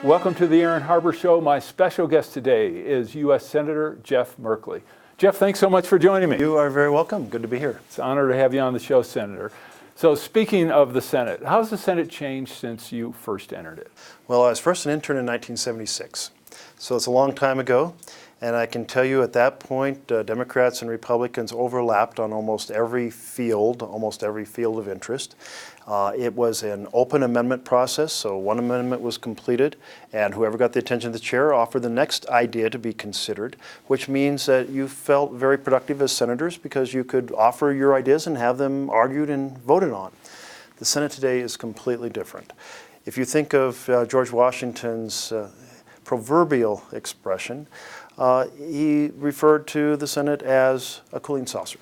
Welcome to the Aaron Harber Show. My special guest today is U.S. Senator Jeff Merkley. Jeff, thanks so much for joining me. You are very welcome. Good to be here. It's an honor to have you on the show, Senator. So speaking of the Senate, how has the Senate changed since you first entered it? Well, I was first an intern in 1976, so it's a long time ago. And I can tell you at that point, Democrats and Republicans overlapped on almost every field of interest. It was an open amendment process, so one amendment was completed, and whoever got the attention of the chair offered the next idea to be considered, which means that you felt very productive as senators because you could offer your ideas and have them argued and voted on. The Senate today is completely different. If you think of George Washington's proverbial expression, he referred to the Senate as a cooling saucer.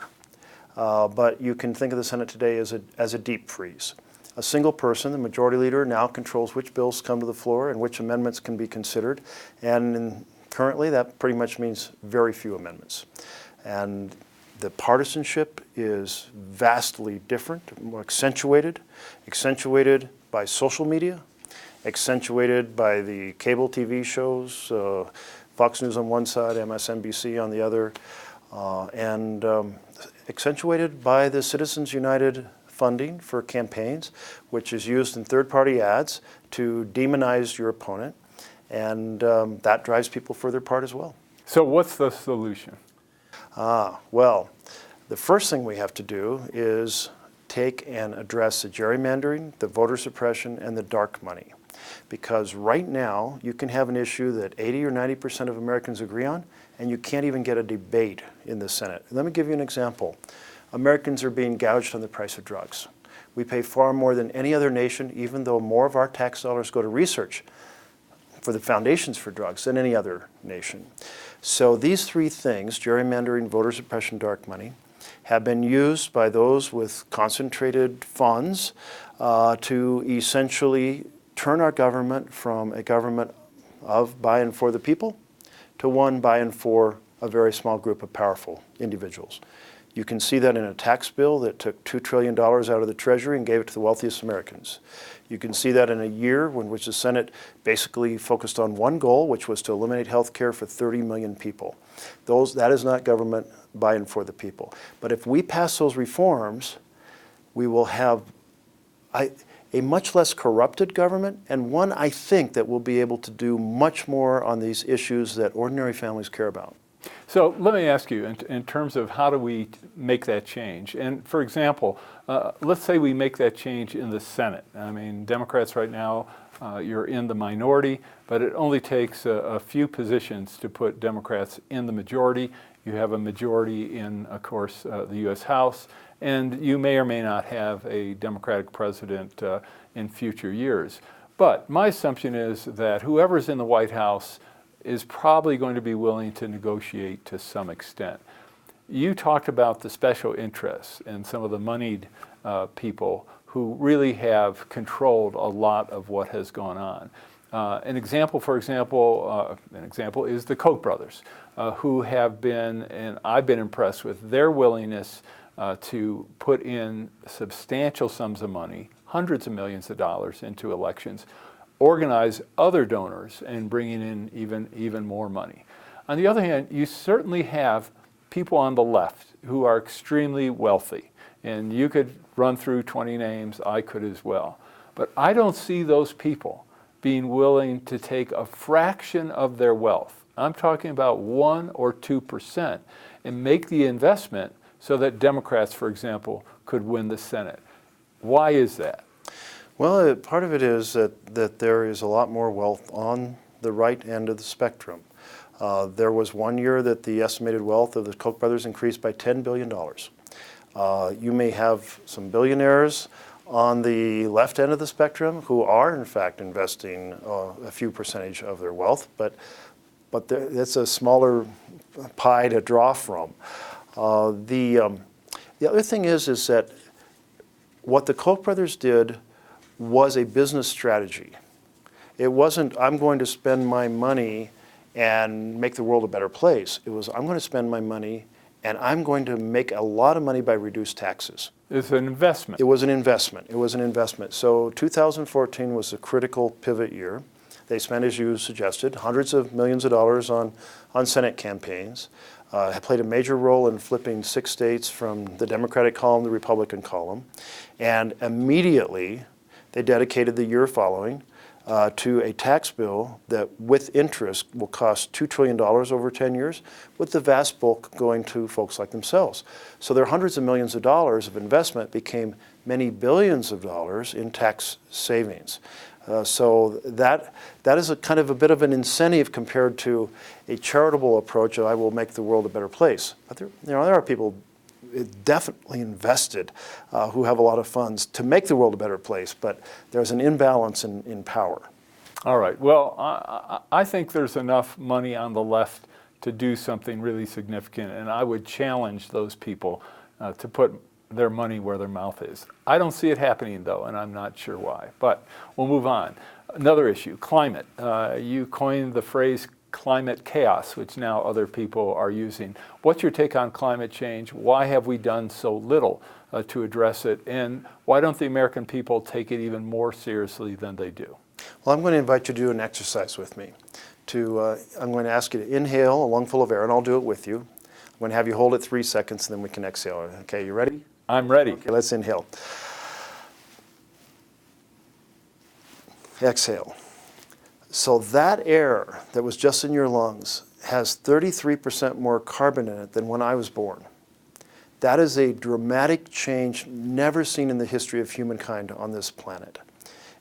But you can think of the Senate today as a deep freeze. A single person, the majority leader, now controls which bills come to the floor and which amendments can be considered. And currently, that pretty much means very few amendments. And the partisanship is vastly different, more accentuated by social media, accentuated by the cable TV shows, Fox News on one side, MSNBC on the other, and accentuated by the Citizens United funding for campaigns, which is used in third-party ads to demonize your opponent, and that drives people further apart as well. So what's the solution? Well, the first thing we have to do is take and address the gerrymandering, the voter suppression, and the dark money. Because right now, you can have an issue that 80 or 90% of Americans agree on, and you can't even get a debate in the Senate. Let me give you an example. Americans are being gouged on the price of drugs. We pay far more than any other nation, even though more of our tax dollars go to research for the foundations for drugs than any other nation. So these three things, gerrymandering, voter suppression, dark money, have been used by those with concentrated funds to essentially turn our government from a government of by and for the people to one by and for a very small group of powerful individuals. You can see that in a tax bill that took $2 trillion out of the Treasury and gave it to the wealthiest Americans. You can see that in a year in which the Senate basically focused on one goal, which was to eliminate health care for 30 million people. That is not government by and for the people. But if we pass those reforms, we will have a much less corrupted government, and one, I think, that will be able to do much more on these issues that ordinary families care about. So let me ask you, in terms of how do we make that change? And for example, let's say we make that change in the Senate. I mean, Democrats right now, you're in the minority, but it only takes a few positions to put Democrats in the majority. You have a majority in, of course, the U.S. House, and you may or may not have a Democratic president in future years. But my assumption is that whoever's in the White House is probably going to be willing to negotiate to some extent. You talked about the special interests and some of the moneyed people who really have controlled a lot of what has gone on. An example is the Koch brothers, who have been, and I've been impressed with their willingness to put in substantial sums of money, hundreds of millions of dollars into elections, organize other donors and bringing in even more money. On the other hand, you certainly have people on the left who are extremely wealthy, and you could run through 20 names, I could as well. But I don't see those people being willing to take a fraction of their wealth, I'm talking about 1 or 2%, and make the investment so that Democrats, for example, could win the Senate. Why is that? Well, part of it is that there is a lot more wealth on the right end of the spectrum. There was one year that the estimated wealth of the Koch brothers increased by $10 billion. You may have some billionaires on the left end of the spectrum who are, in fact, investing a few percentage of their wealth, but it's a smaller pie to draw from. The other thing is that what the Koch brothers did was a business strategy. It wasn't, I'm going to spend my money and make the world a better place. It was, I'm going to spend my money and I'm going to make a lot of money by reduced taxes. It's an investment. It was an investment. It was an investment. So 2014 was a critical pivot year. They spent, as you suggested, hundreds of millions of dollars on Senate campaigns, have played a major role in flipping 6 states from the Democratic column to the Republican column, and immediately they dedicated the year following to a tax bill that, with interest, will cost $2 trillion over 10 years, with the vast bulk going to folks like themselves. So their hundreds of millions of dollars of investment became many billions of dollars in tax savings. So that is a kind of a bit of an incentive compared to a charitable approach of I will make the world a better place. But there are people definitely invested who have a lot of funds to make the world a better place, but there's an imbalance in power. All right. Well, I think there's enough money on the left to do something really significant, and I would challenge those people to put their money where their mouth is. I don't see it happening, though, and I'm not sure why. But we'll move on. Another issue, climate. You coined the phrase climate chaos, which now other people are using. What's your take on climate change? Why have we done so little to address it? And why don't the American people take it even more seriously than they do? Well, I'm going to invite you to do an exercise with me. I'm going to ask you to inhale a lungful of air, and I'll do it with you. I'm going to have you hold it 3 seconds, and then we can exhale. Okay, you ready? I'm ready. Okay, let's inhale. Exhale. So that air that was just in your lungs has 33% more carbon in it than when I was born. That is a dramatic change never seen in the history of humankind on this planet.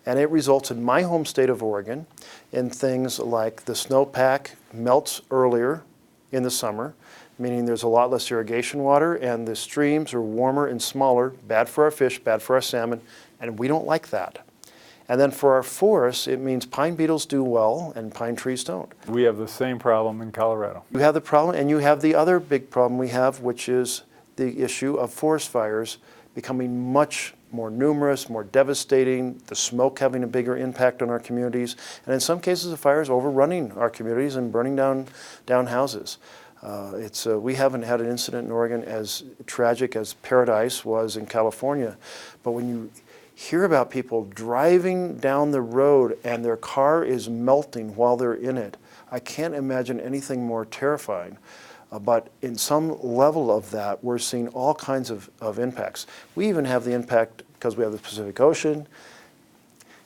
And it results in my home state of Oregon in things like the snowpack melts earlier in the summer, meaning there's a lot less irrigation water, and the streams are warmer and smaller, bad for our fish, bad for our salmon, and we don't like that. And then for our forests, it means pine beetles do well and pine trees don't. We have the same problem in Colorado. You have the problem, and you have the other big problem we have, which is the issue of forest fires becoming much more numerous, more devastating, the smoke having a bigger impact on our communities, and in some cases the fires overrunning our communities and burning down houses. We haven't had an incident in Oregon as tragic as Paradise was in California, but when you hear about people driving down the road and their car is melting while they're in it, I can't imagine anything more terrifying. But in some level of that, we're seeing all kinds of impacts. We even have the impact because we have the Pacific Ocean.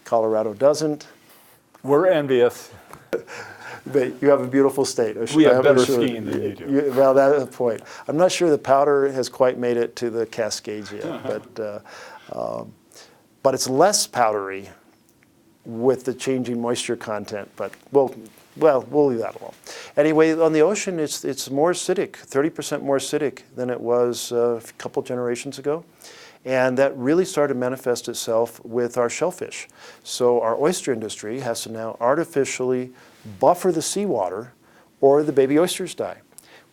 Colorado doesn't. We're envious. But you have a beautiful state. We have better skiing than you do. Well, that's the point. I'm not sure the powder has quite made it to the Cascades yet, but it's less powdery with the changing moisture content. But we'll leave that alone. Anyway, on the ocean, it's more acidic, 30% more acidic than it was a couple generations ago. And that really started to manifest itself with our shellfish. So our oyster industry has to now artificially buffer the seawater or the baby oysters die,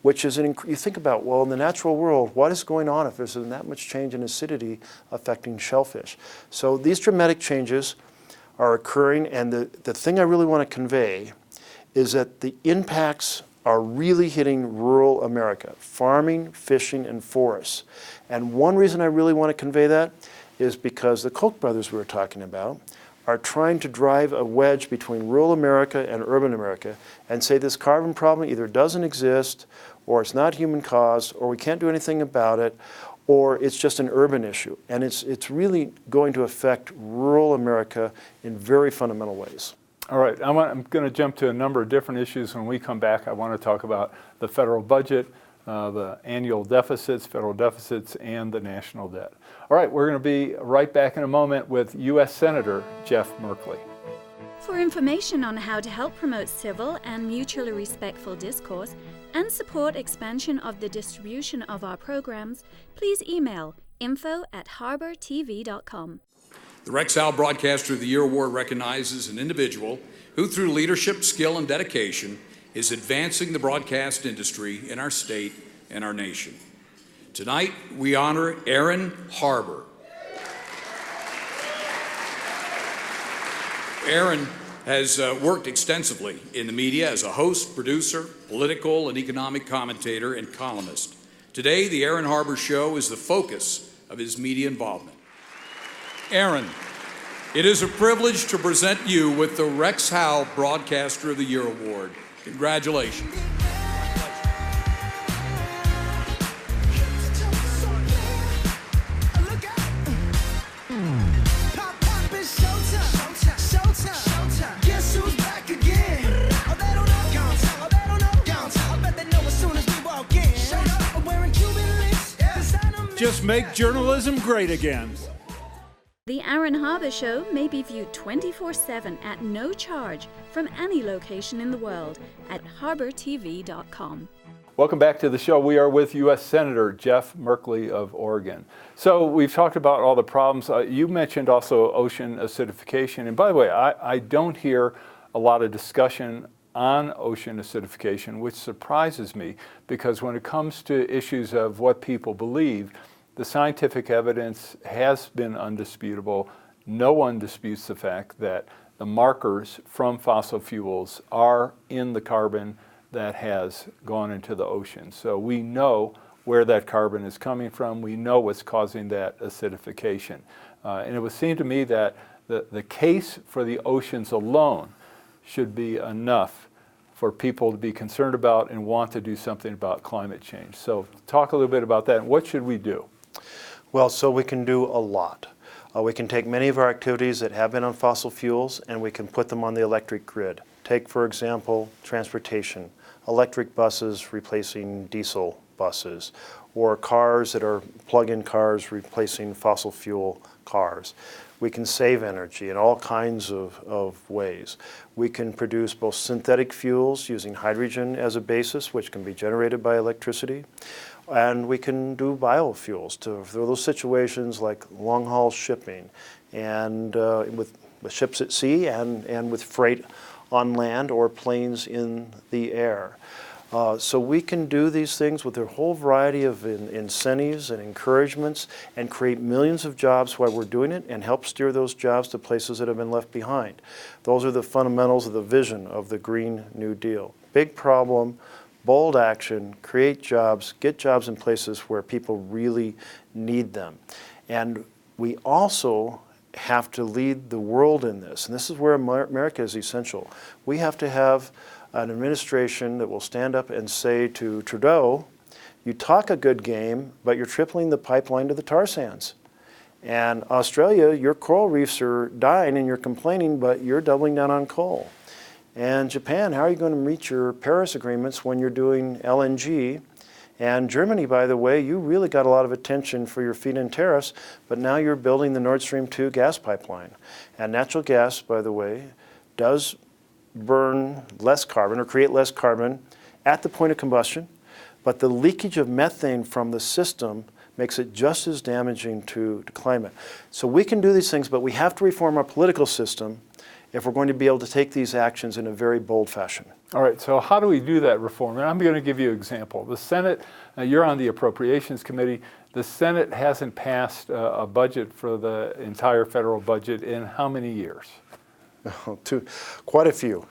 which is, you think about, well, in the natural world, what is going on if there's that much change in acidity affecting shellfish? So these dramatic changes are occurring, and the thing I really want to convey is that the impacts are really hitting rural America, farming, fishing, and forests. And one reason I really want to convey that is because the Koch brothers we were talking about are trying to drive a wedge between rural America and urban America and say this carbon problem either doesn't exist, or it's not human caused, or we can't do anything about it, or it's just an urban issue. And it's really going to affect rural America in very fundamental ways. All right, I'm going to jump to a number of different issues. When we come back, I want to talk about the federal budget, the annual deficits, federal deficits, and the national debt. All right, we're going to be right back in a moment with U.S. Senator Jeff Merkley. For information on how to help promote civil and mutually respectful discourse and support expansion of the distribution of our programs, please email info@harbertv.com. The Rexall Broadcaster of the Year Award recognizes an individual who, through leadership, skill, and dedication, is advancing the broadcast industry in our state and our nation. Tonight, we honor Aaron Harber. Aaron has worked extensively in the media as a host, producer, political and economic commentator, and columnist. Today, the Aaron Harber Show is the focus of his media involvement. Aaron, It is a privilege to present you with the Rex Howe Broadcaster of the Year Award. Congratulations. Just make journalism great again. The Aaron Harber Show may be viewed 24/7 at no charge from any location in the world at harbertv.com. Welcome back to the show. We are with U.S. Senator Jeff Merkley of Oregon. So we've talked about all the problems. You mentioned also ocean acidification. And by the way, I don't hear a lot of discussion on ocean acidification, which surprises me because when it comes to issues of what people believe, the scientific evidence has been undisputable. No one disputes the fact that the markers from fossil fuels are in the carbon that has gone into the ocean. So we know where that carbon is coming from. We know what's causing that acidification. And it would seem to me that the case for the oceans alone should be enough for people to be concerned about and want to do something about climate change. So talk a little bit about that. What should we do? Well, so we can do a lot. We can take many of our activities that have been on fossil fuels and we can put them on the electric grid. Take, for example, transportation, electric buses replacing diesel buses, or cars that are plug-in cars replacing fossil fuel cars. We can save energy in all kinds of ways. We can produce both synthetic fuels using hydrogen as a basis, which can be generated by electricity, and we can do biofuels for those situations like long-haul shipping and with ships at sea and with freight on land or planes in the air. So we can do these things with a whole variety of incentives and encouragements and create millions of jobs while we're doing it and help steer those jobs to places that have been left behind. Those are the fundamentals of the vision of the Green New Deal. Big problem, bold action, create jobs, get jobs in places where people really need them. And we also have to lead the world in this. And this is where America is essential. We have to have an administration that will stand up and say to Trudeau, you talk a good game, but you're tripling the pipeline to the tar sands. And Australia, your coral reefs are dying and you're complaining, but you're doubling down on coal. And Japan, how are you going to meet your Paris agreements when you're doing LNG? And Germany, by the way, you really got a lot of attention for your feed-in tariffs, but now you're building the Nord Stream 2 gas pipeline. And natural gas, by the way, does burn less carbon or create less carbon at the point of combustion, but the leakage of methane from the system makes it just as damaging to climate. So we can do these things, but we have to reform our political system if we're going to be able to take these actions in a very bold fashion. All right, so how do we do that reform? And I'm going to give you an example. The Senate, you're on the Appropriations Committee. The Senate hasn't passed a budget for the entire federal budget in how many years? Quite a few.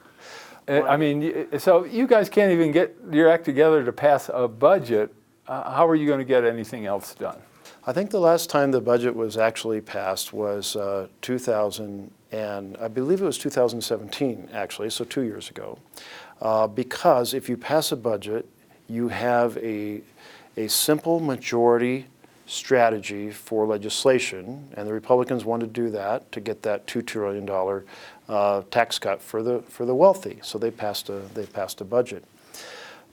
I mean, so you guys can't even get your act together to pass a budget. How are you going to get anything else done? I think the last time the budget was actually passed was 2000, and I believe it was 2017 actually, so 2 years ago. Because if you pass a budget, you have a simple majority strategy for legislation, and the Republicans want to do that to get that $2 trillion tax cut for the wealthy. So they passed a budget.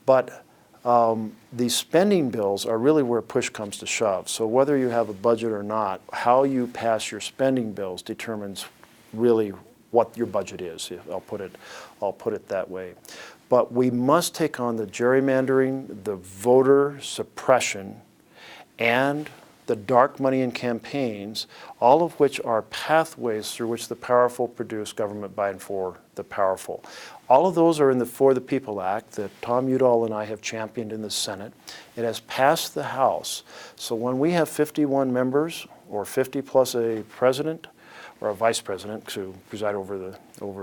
But the spending bills are really where push comes to shove. So whether you have a budget or not, how you pass your spending bills determines really what your budget is. I'll put it that way. But we must take on the gerrymandering, the voter suppression, and the dark money in campaigns, all of which are pathways through which the powerful produce government by and for the powerful. All of those are in the For the People Act that Tom Udall and I have championed in the Senate. It has passed the House. So when we have 51 members, or 50 plus a president, or a vice president to preside over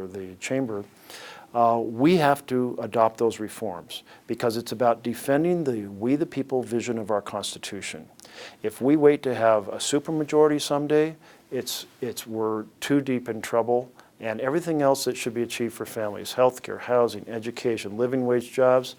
the chamber, we have to adopt those reforms because it's about defending the we the people vision of our Constitution. If we wait to have a supermajority someday, we're too deep in trouble, and everything else that should be achieved for families, healthcare, housing, education, living wage jobs,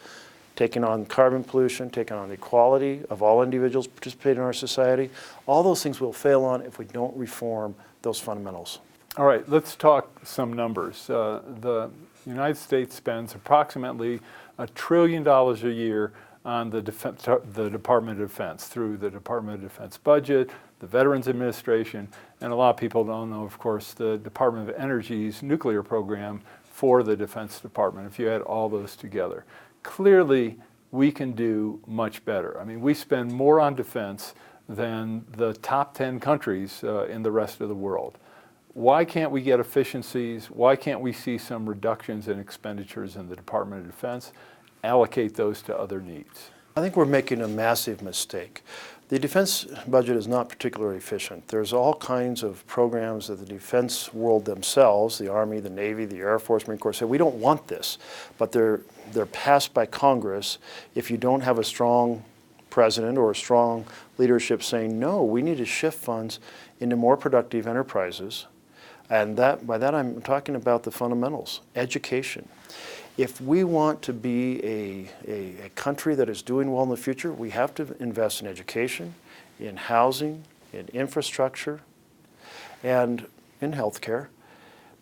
taking on carbon pollution, taking on the equality of all individuals participating in our society, all those things we'll fail on if we don't reform those fundamentals. All right, let's talk some numbers. The United States spends approximately $1 trillion a year on the Department of Defense through the Department of Defense budget, the Veterans Administration, and a lot of people don't know, of course, the Department of Energy's nuclear program for the Defense Department, if you add all those together. Clearly, we can do much better. I mean, we spend more on defense than the top 10 countries in the rest of the world. Why can't we get efficiencies? Why can't we see some reductions in expenditures in the Department of Defense, allocate those to other needs? I think we're making a massive mistake. The defense budget is not particularly efficient. There's all kinds of programs that the defense world themselves, the Army, the Navy, the Air Force, Marine Corps, say, we don't want this, but they're passed by Congress. If you don't have a strong president or a strong leadership saying, no, we need to shift funds into more productive enterprises, and by that I'm talking about the fundamentals, education. If we want to be a country that is doing well in the future, we have to invest in education, in housing, in infrastructure, and in healthcare.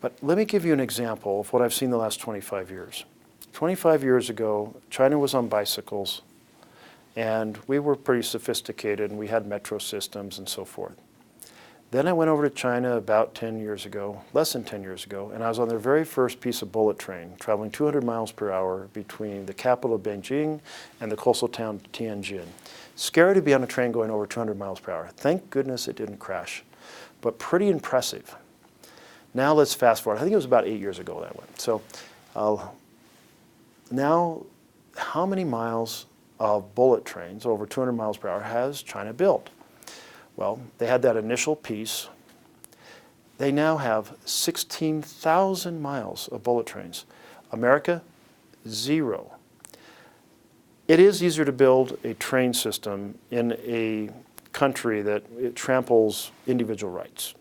But let me give you an example of what I've seen the last 25 years. 25 years ago, China was on bicycles, and we were pretty sophisticated, and we had metro systems and so forth. Then I went over to China about 10 years ago, less than 10 years ago, and I was on their very first piece of bullet train, traveling 200 miles per hour between the capital of Beijing and the coastal town Tianjin. Scary to be on a train going over 200 miles per hour. Thank goodness it didn't crash, but pretty impressive. Now let's fast forward. I think it was about 8 years ago that went. So now, how many miles of bullet trains over 200 miles per hour has China built? Well, they had that initial piece. They now have 16,000 miles of bullet trains. America, 0. It is easier to build a train system in a country that it tramples individual rights.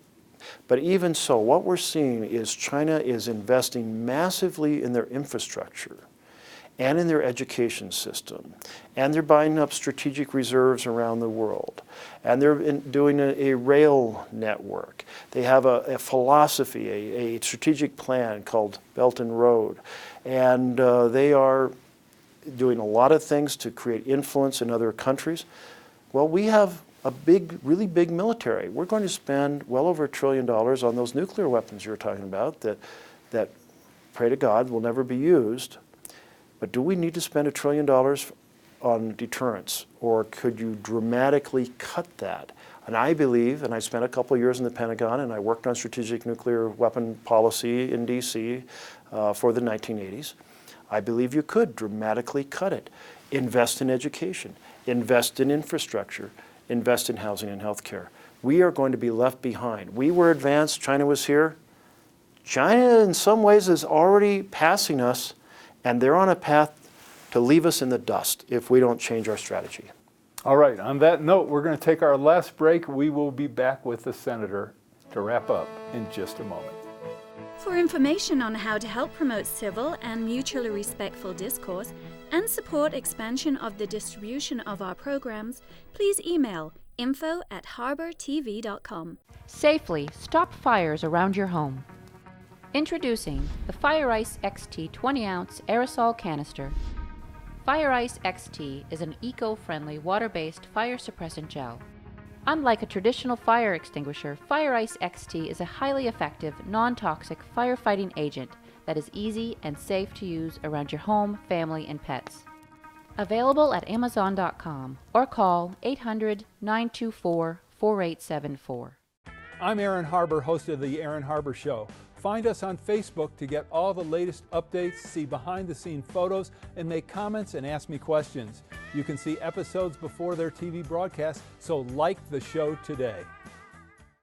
But even so, what we're seeing is China is investing massively in their infrastructure and in their education system, and they're buying up strategic reserves around the world, and they're doing a rail network. They have a philosophy, a strategic plan called Belt and Road, and they are doing a lot of things to create influence in other countries. Well, we have a really big military. We're going to spend well over $1 trillion on those nuclear weapons you were talking about that, pray to God, will never be used. But do we need to spend $1 trillion on deterrence, or could you dramatically cut that? And I believe, and I spent a couple of years in the Pentagon, and I worked on strategic nuclear weapon policy in DC for the 1980s. I believe you could dramatically cut it. Invest in education, invest in infrastructure, invest in housing and healthcare. We are going to be left behind. We were advanced, China was here. China in some ways is already passing us, and they're on a path to leave us in the dust if we don't change our strategy. All right, on that note, we're going to take our last break. We will be back with the Senator to wrap up in just a moment. For information on how to help promote civil and mutually respectful discourse and support expansion of the distribution of our programs, please email info@harbertv.com. Safely stop fires around your home. Introducing the Fire Ice XT 20-ounce aerosol canister. Fire Ice XT is an eco-friendly water-based fire suppressant gel. Unlike a traditional fire extinguisher, Fire Ice XT is a highly effective, non-toxic firefighting agent that is easy and safe to use around your home, family, and pets. Available at Amazon.com or call 800-924-4874. I'm Aaron Harber, host of The Aaron Harber Show. Find us on Facebook to get all the latest updates, see behind-the-scene photos, and make comments and ask me questions. You can see episodes before their TV broadcast, so like the show today.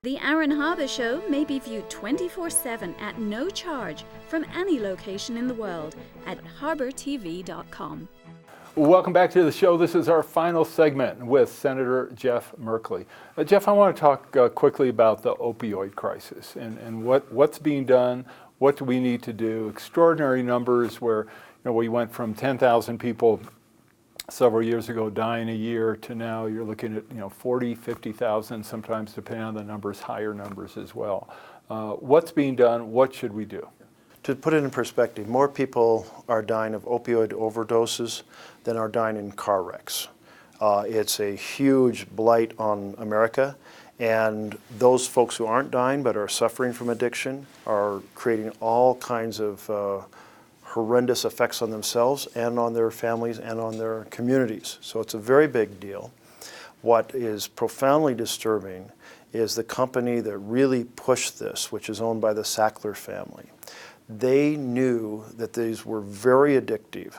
The Aaron Harber Show may be viewed 24/7 at no charge from any location in the world at harbertv.com. Welcome back to the show. This is our final segment with Senator Jeff Merkley. Jeff, I want to talk quickly about the opioid crisis and what's being done, what do we need to do. Extraordinary numbers where we went from 10,000 people several years ago dying a year to now you're looking at 40, 50,000, sometimes depending on the numbers, higher numbers as well. What's being done? What should we do? To put it in perspective, more people are dying of opioid overdoses than are dying in car wrecks. It's a huge blight on America, and those folks who aren't dying but are suffering from addiction are creating all kinds of horrendous effects on themselves and on their families and on their communities. So it's a very big deal. What is profoundly disturbing is the company that really pushed this, which is owned by the Sackler family. They knew that these were very addictive,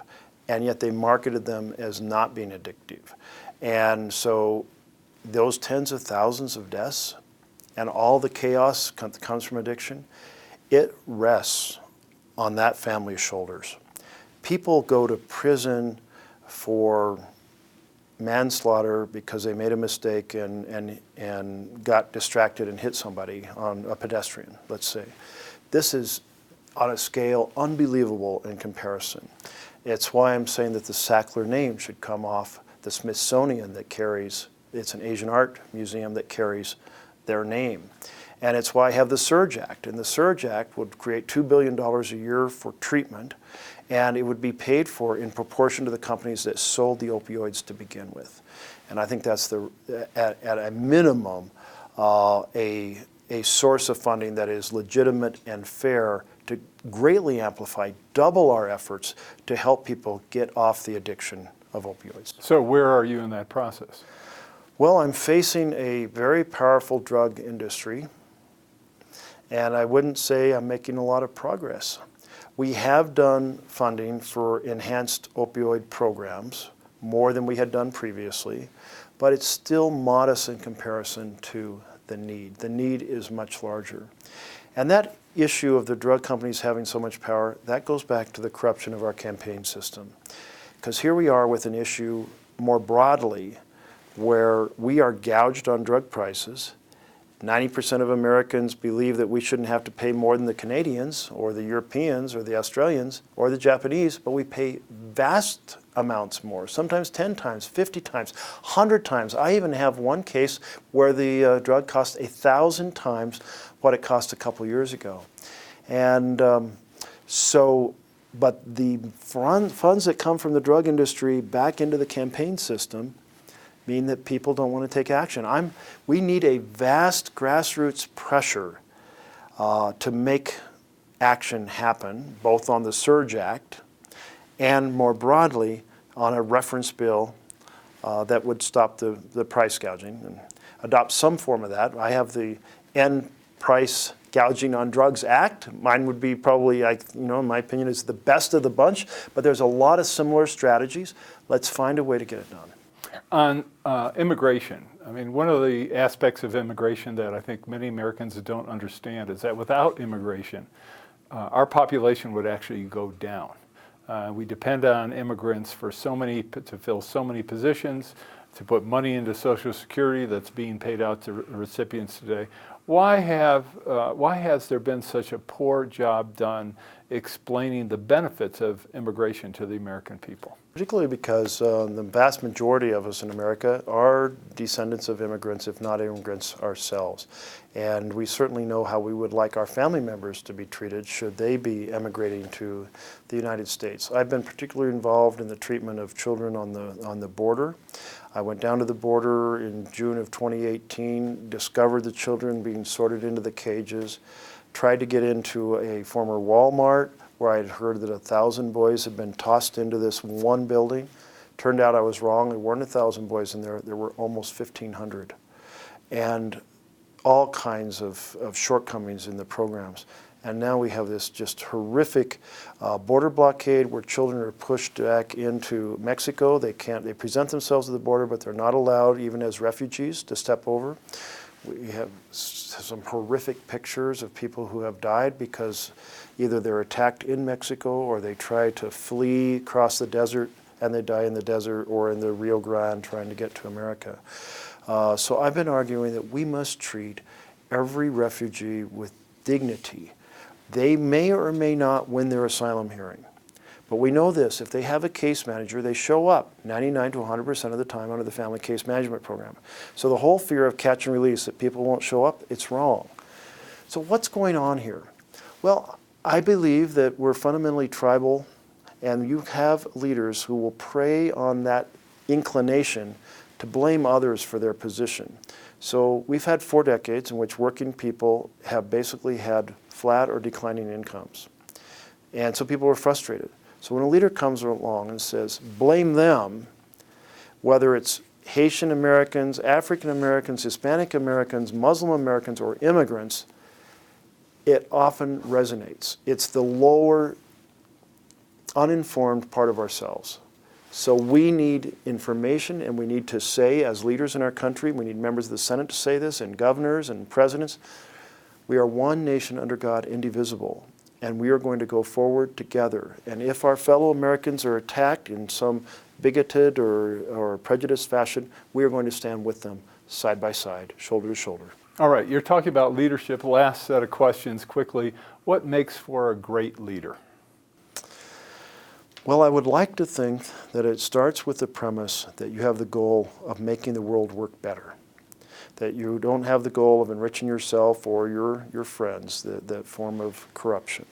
and yet they marketed them as not being addictive. And so those tens of thousands of deaths and all the chaos that comes from addiction, it rests on that family's shoulders. People go to prison for manslaughter because they made a mistake and got distracted and hit somebody on a pedestrian, let's say. This is on a scale unbelievable in comparison. It's why I'm saying that the Sackler name should come off the Smithsonian that carries, it's an Asian art museum that carries their name. And it's why I have the SURGE Act. And the SURGE Act would create $2 billion a year for treatment, and it would be paid for in proportion to the companies that sold the opioids to begin with. And I think that's at a minimum a source of funding that is legitimate and fair to greatly amplify, double our efforts to help people get off the addiction of opioids. So where are you in that process? Well, I'm facing a very powerful drug industry, and I wouldn't say I'm making a lot of progress. We have done funding for enhanced opioid programs, more than we had done previously, but it's still modest in comparison to the need. The need is much larger. And that issue of the drug companies having so much power, that goes back to the corruption of our campaign system. Because here we are with an issue more broadly where we are gouged on drug prices. 90% of Americans believe that we shouldn't have to pay more than the Canadians or the Europeans or the Australians or the Japanese, but we pay vast amounts more, sometimes 10 times, 50 times, 100 times. I even have one case where the drug cost 1,000 times what it cost a couple years ago. And but the funds that come from the drug industry back into the campaign system mean that people don't want to take action. We need a vast grassroots pressure to make action happen, both on the SURGE Act and more broadly on a reference bill that would stop the price gouging and adopt some form of that. I have the End Price Gouging on Drugs Act. Mine would be probably, in my opinion, is the best of the bunch, but there's a lot of similar strategies. Let's find a way to get it done. On immigration, I mean, one of the aspects of immigration that I think many Americans don't understand is that without immigration, our population would actually go down. We depend on immigrants for to fill so many positions, to put money into Social Security that's being paid out to recipients today. Why has there been such a poor job done explaining the benefits of immigration to the American people? Particularly because the vast majority of us in America are descendants of immigrants, if not immigrants ourselves. And we certainly know how we would like our family members to be treated should they be emigrating to the United States. I've been particularly involved in the treatment of children on the border. I went down to the border in June of 2018, discovered the children being sorted into the cages, tried to get into a former Walmart where I had heard that 1,000 boys had been tossed into this one building. Turned out I was wrong. There weren't 1,000 boys in there. There were almost 1,500. And all kinds of shortcomings in the programs. And now we have this just horrific border blockade where children are pushed back into Mexico. They present themselves at the border, but they're not allowed, even as refugees, to step over. We have some horrific pictures of people who have died because either they're attacked in Mexico or they try to flee across the desert and they die in the desert or in the Rio Grande trying to get to America. So I've been arguing that we must treat every refugee with dignity. They may or may not win their asylum hearing. But we know this, if they have a case manager, they show up 99 to 100% of the time under the Family Case Management Program. So the whole fear of catch and release, that people won't show up, it's wrong. So what's going on here? Well, I believe that we're fundamentally tribal, and you have leaders who will prey on that inclination to blame others for their position. So we've had 4 decades in which working people have basically had flat or declining incomes. And so people were frustrated. So when a leader comes along and says, blame them, whether it's Haitian Americans, African Americans, Hispanic Americans, Muslim Americans, or immigrants, it often resonates. It's the lower, uninformed part of ourselves. So we need information, and we need to say, as leaders in our country, we need members of the Senate to say this, and governors and presidents, we are one nation under God, indivisible. And we are going to go forward together. And if our fellow Americans are attacked in some bigoted or prejudiced fashion, we are going to stand with them side by side, shoulder to shoulder. All right, you're talking about leadership. Last set of questions quickly. What makes for a great leader? Well, I would like to think that it starts with the premise that you have the goal of making the world work better. That you don't have the goal of enriching yourself or your friends, that form of corruption.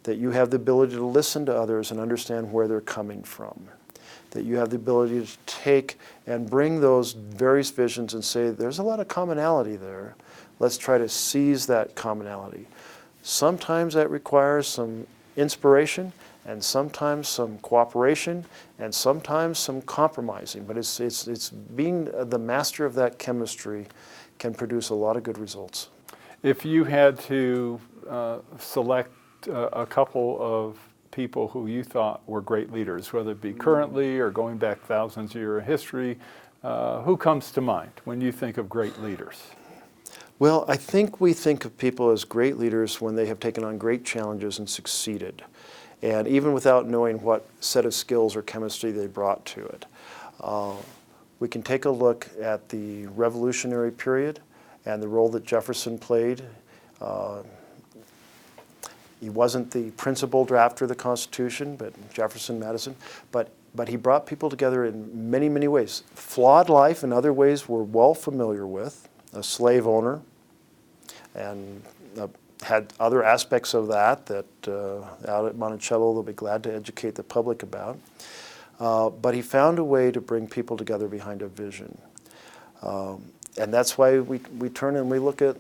That you have the ability to listen to others and understand where they're coming from. That you have the ability to take and bring those various visions and say, there's a lot of commonality there. Let's try to seize that commonality. Sometimes that requires some inspiration, and sometimes some cooperation, and sometimes some compromising. But it's being the master of that chemistry can produce a lot of good results. If you had to select a couple of people who you thought were great leaders, whether it be currently or going back thousands of years of history, who comes to mind when you think of great leaders? Well, I think we think of people as great leaders when they have taken on great challenges and succeeded. And even without knowing what set of skills or chemistry they brought to it. We can take a look at the Revolutionary period and the role that Jefferson played. He wasn't the principal drafter of the Constitution, but Jefferson, Madison, but he brought people together in many, many ways. Flawed life in other ways we're well familiar with, a slave owner, and had other aspects of that out at Monticello they'll be glad to educate the public about. But he found a way to bring people together behind a vision. And that's why we turn and we look at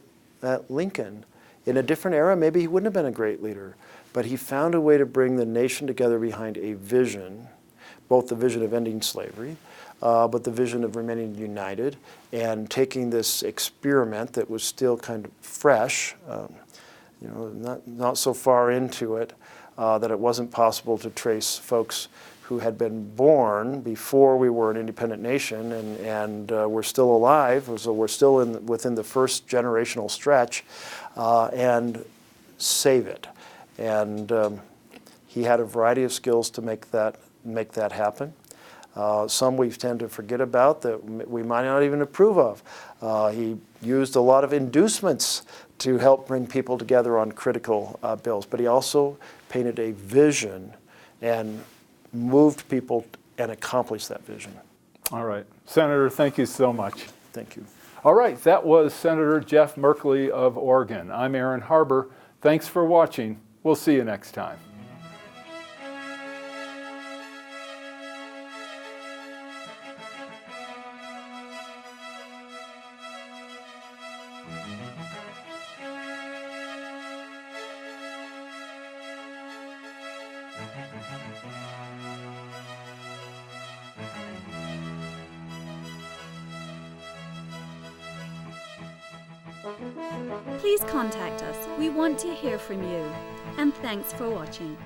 Lincoln. In a different era, maybe he wouldn't have been a great leader, but he found a way to bring the nation together behind a vision, both the vision of ending slavery, but the vision of remaining united and taking this experiment that was still kind of fresh, not so far into it that it wasn't possible to trace folks who had been born before we were an independent nation and were still alive, so we're still within the first generational stretch, and save it. And he had a variety of skills to make that happen. Some we tend to forget about that we might not even approve of. He used a lot of inducements to help bring people together on critical bills, but he also painted a vision and moved people and accomplished that vision. All right. Senator, thank you so much. Thank you. All right, that was Senator Jeff Merkley of Oregon. I'm Aaron Harber. Thanks for watching. We'll see you next time. Please contact us. We want to hear from you. And thanks for watching.